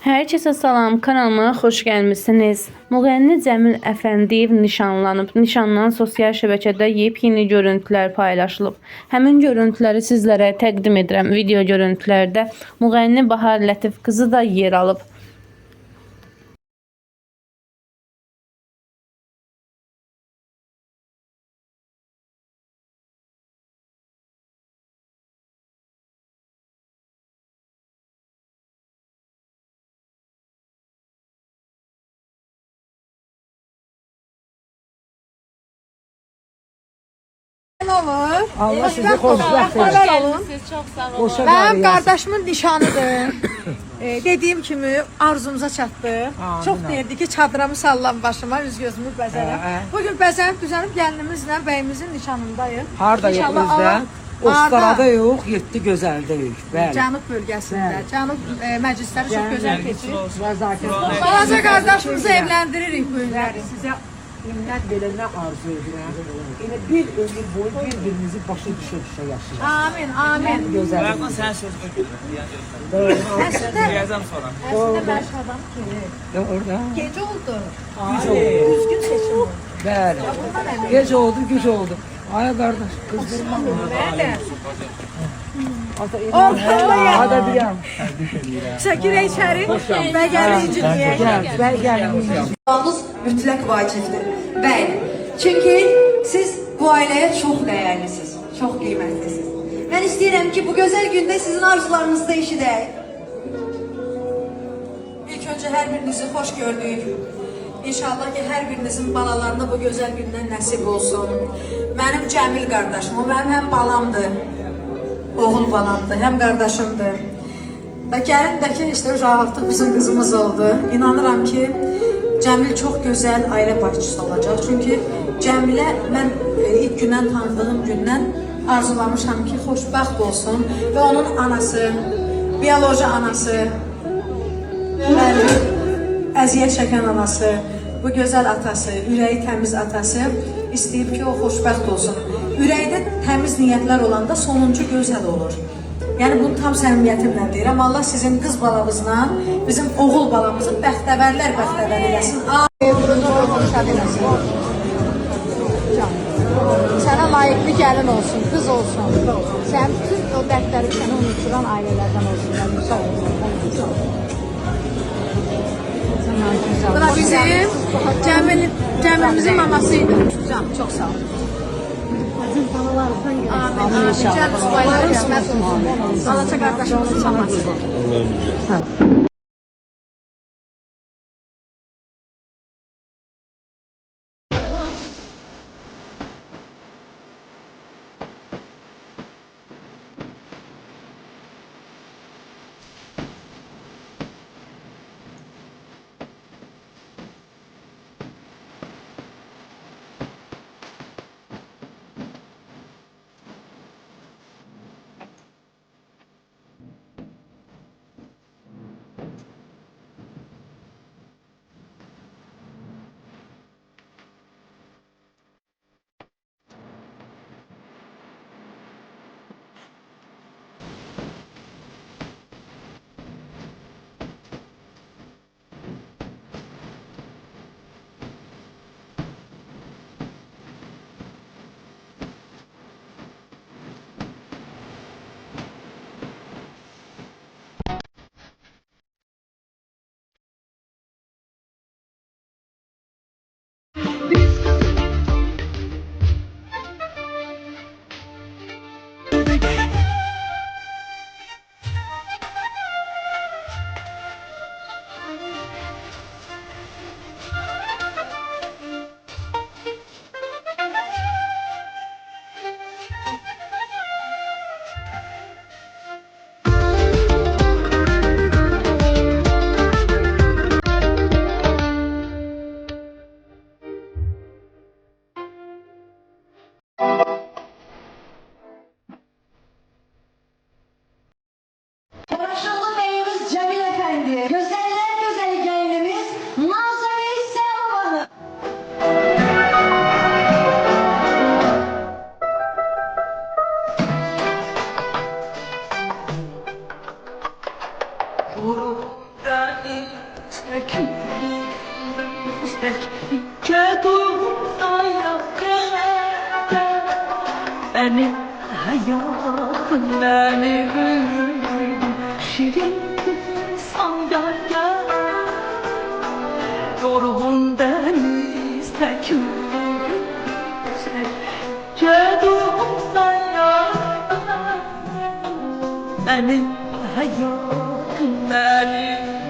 Herkese salam, kanalıma xoş gəlmisiniz. Müğənni Cəmil Əfəndiyev nişanlanıb. Nişandan sosial şəbəkədə yepyeni görüntülər paylaşılıb. Həmin görüntüləri sizlərə təqdim edirəm. Video görüntülərdə müğənni Bahar Lətif qızı da yer alıb. Olur. Allah sizi xoşbəxt etsin. Xəbər olun. Çox sağ olun. Xoşa Mənim qalın. qardaşımın nişanıdır. Dediyim kimi arzumuza çatdı. Çox deyirdi ki, çadramı sallam başıma, üz gözümü bəzərəm. Bugün bəzənib düzənib gəlinimizlə bəyimizin nişanındayıq. Hardayıq İnşallah bizdə? Allah- Ostarada yox, 7 gözəldəyik. Bəli. Cənub bölgəsində. Cənub məclisləri çox gözəl keçir. Nəzakət. Balaca qardaşımızı evləndiririk bu günləri. Sizə ümumiyyət belənə arzu edirəm. Yəni bir ömür boyu bir-birinizi başa düşə yaşayın. Amin, amin. Gözəl. Sen söz Əslində, Yazam sonra. əslində mən adam ki, Ya orada. gecə oldu. Güc Düzgün seçim oldu. Bəli. Gec oldu, güc oldu. Ay qardaş, qızdırma. Hadi deyəm. Şəkirə içəri və gəlir incitməyək. Gəl, gəl. Olmağınız mütləq vacibdir. Bəli. Çünki siz bu ailəyə çox dəyərlisiniz, çox qiymətlisiniz. Mən istəyirəm ki, bu gözəl gündə sizin arzularınızı da eşidək. İlk öncə hər birinizi xoş gördük. İnşallah ki, hər birinizin balalarına bu gözəl gündən nəsib olsun. Mənim Cəmil qardaşım, o mənim həm balamdır, oğul balamdır, həm qardaşımdır. Və gəlin də ki, işte artıq bizim qızımız oldu. İnanıram ki, Cəmil çox gözəl ailə başçısı olacaq. Çünki Cəmilə mən ilk gündən tanıdığım gündən arzulamışam ki, xoşbəxt olsun və onun anası, bioloji anası, əziyyət çəkən anası, bu gözəl atası, ürəyi təmiz atası istəyib ki, o xoşbəxt olsun. Ürəkdə təmiz niyyətlər olanda sonuncu gözəl olur. Yəni bunu tam səmimiyyətimlə deyirəm. Allah sizin qız balamızla, bizim oğul balamızı bəxtəvərlər eləsin. Sənə layiqli gəlin olsun, qız olsun. Sən bütün o dərdləri səni unuturan ailələrdən olsun. Bu da bizim Cəmilimizin mamasıydı. Çox sağ olun. Amin. Cəmi subayların qismət olsun. Alaca qardaşımızın maması. Başarılı beyimiz Cemil Efendi, güzeller güzeli gelinimiz Nazırı Selam Hanım. beni çekin Kedumdan benim hayatım benim şirin sandalye yorgun deniz tekim Kedumdan benim hayatım benim